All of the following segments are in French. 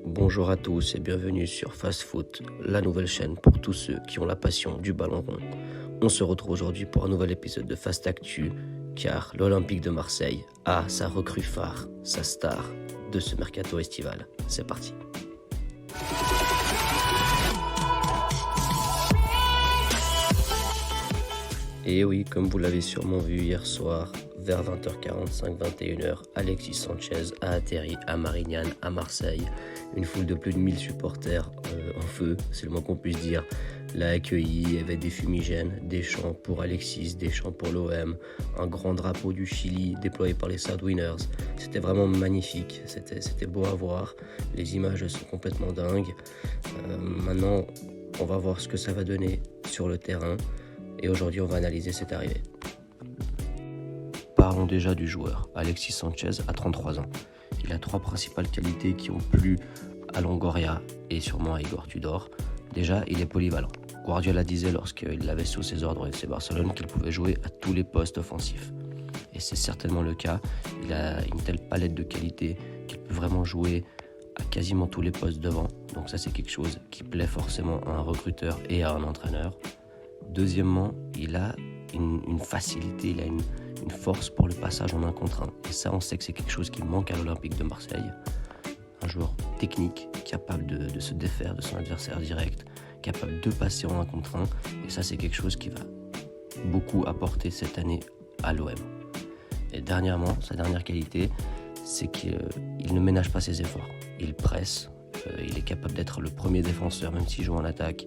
Bonjour à tous et bienvenue sur Fast Foot, la nouvelle chaîne pour tous ceux qui ont la passion du ballon rond. On se retrouve aujourd'hui pour un nouvel épisode de Fast Actu, car l'Olympique de Marseille a sa recrue phare, sa star de ce mercato estival. C'est parti. Et oui, comme vous l'avez sûrement vu hier soir, vers 20h45, 21h, Alexis Sanchez a atterri à Marignane, à Marseille. Une foule de plus de 1000 supporters en feu, c'est le moins qu'on puisse dire, l'a accueilli. Il y avait des fumigènes, des chants pour Alexis, des chants pour l'OM, un grand drapeau du Chili déployé par les South Winners. C'était vraiment magnifique, c'était beau à voir. Les images sont complètement dingues. Maintenant, on va voir ce que ça va donner sur le terrain. Et aujourd'hui, on va analyser cette arrivée. Parlons déjà du joueur. Alexis Sanchez a 33 ans. Il a 3 principales qualités qui ont plu à Longoria et sûrement à Igor Tudor. Déjà, il est polyvalent. Guardiola disait lorsqu'il l'avait sous ses ordres au FC Barcelone qu'il pouvait jouer à tous les postes offensifs. Et c'est certainement le cas. Il a une telle palette de qualités qu'il peut vraiment jouer à quasiment tous les postes devant. Donc ça, c'est quelque chose qui plaît forcément à un recruteur et à un entraîneur. Deuxièmement, il a une facilité, il a une force pour le passage en 1 contre 1. Et ça, on sait que c'est quelque chose qui manque à l'Olympique de Marseille. Un joueur technique, capable de se défaire de son adversaire direct, capable de passer en 1 contre 1. Et ça, c'est quelque chose qui va beaucoup apporter cette année à l'OM. Et dernièrement, sa dernière qualité, c'est qu'il ne ménage pas ses efforts. Il presse, il est capable d'être le premier défenseur, même s'il joue en attaque,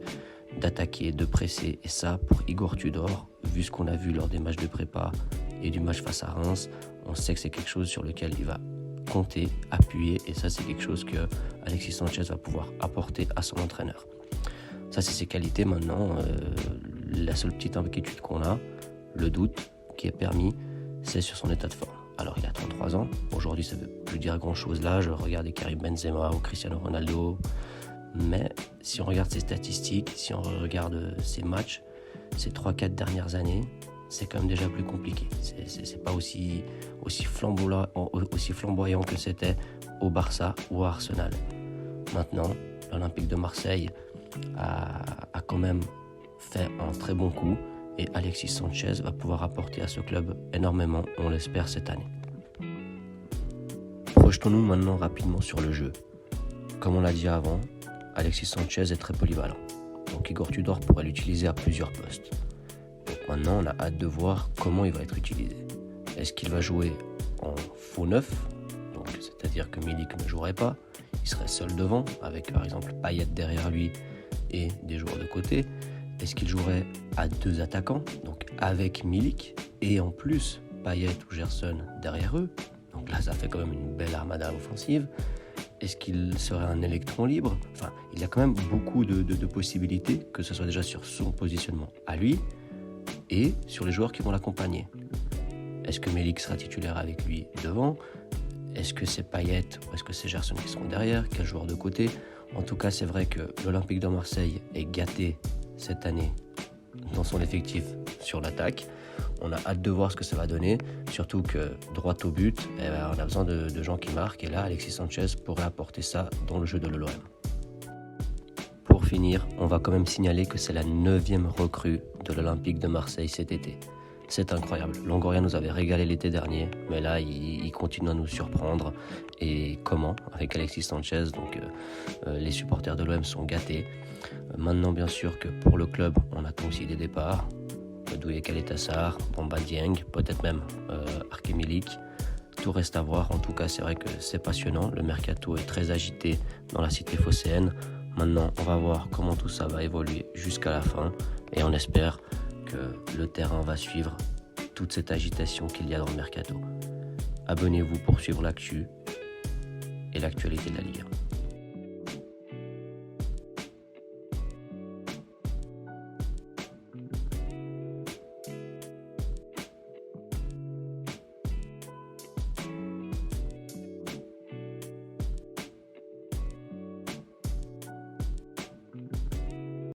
d'attaquer, de presser. Et ça, pour Igor Tudor, vu ce qu'on a vu lors des matchs de prépa et du match face à Reims, on sait que c'est quelque chose sur lequel il va compter, appuyer. Et ça, c'est quelque chose que Alexis Sanchez va pouvoir apporter à son entraîneur. Ça, c'est ses qualités. Maintenant, la seule petite inquiétude qu'on a, le doute qui est permis, c'est sur son état de forme. Alors, il a 33 ans. Aujourd'hui, ça ne veut plus dire grand-chose là. Je regardais Karim Benzema ou Cristiano Ronaldo. Mais si on regarde ses statistiques, si on regarde ses matchs, ces 3-4 dernières années, c'est quand même déjà plus compliqué. C'est pas aussi flamboyant que c'était au Barça ou à Arsenal. Maintenant, l'Olympique de Marseille a quand même fait un très bon coup et Alexis Sanchez va pouvoir apporter à ce club énormément, on l'espère, cette année. Projetons-nous maintenant rapidement sur le jeu. Comme on l'a dit avant, Alexis Sanchez est très polyvalent. Donc Igor Tudor pourrait l'utiliser à plusieurs postes. Donc maintenant, on a hâte de voir comment il va être utilisé. Est-ce qu'il va jouer en faux neuf, donc c'est-à-dire que Milik ne jouerait pas, il serait seul devant, avec par exemple Payet derrière lui et des joueurs de côté. Est-ce qu'il jouerait à 2 attaquants, donc avec Milik et en plus Payet ou Gerson derrière eux? Donc là, ça fait quand même une belle armada offensive. Est-ce qu'il serait un électron libre? Enfin, il y a quand même beaucoup de possibilités, que ce soit déjà sur son positionnement à lui et sur les joueurs qui vont l'accompagner. Est-ce que Milik sera titulaire avec lui devant? Est-ce que c'est Payet ou est-ce que c'est Gerson qui seront derrière? Quel joueur de côté? En tout cas, c'est vrai que l'Olympique de Marseille est gâté cette année dans son effectif sur l'attaque. On a hâte de voir ce que ça va donner, surtout que droit au but, on a besoin de gens qui marquent. Et là, Alexis Sanchez pourrait apporter ça dans le jeu de l'OM. Pour finir, on va quand même signaler que c'est la 9e recrue de l'Olympique de Marseille cet été. C'est incroyable. Longoria nous avait régalé l'été dernier, mais là, il continue à nous surprendre. Et comment? Avec Alexis Sanchez, donc les supporters de l'OM sont gâtés. Maintenant, bien sûr que pour le club, on attend aussi des départs. Douye Kaletassar, Bamba Dieng, peut-être même Arke Milik. Tout reste à voir. En tout cas, c'est vrai que c'est passionnant. Le mercato est très agité dans la cité phocéenne. Maintenant, on va voir comment tout ça va évoluer jusqu'à la fin. Et on espère que le terrain va suivre toute cette agitation qu'il y a dans le mercato. Abonnez-vous pour suivre l'actu et l'actualité de la Ligue 1.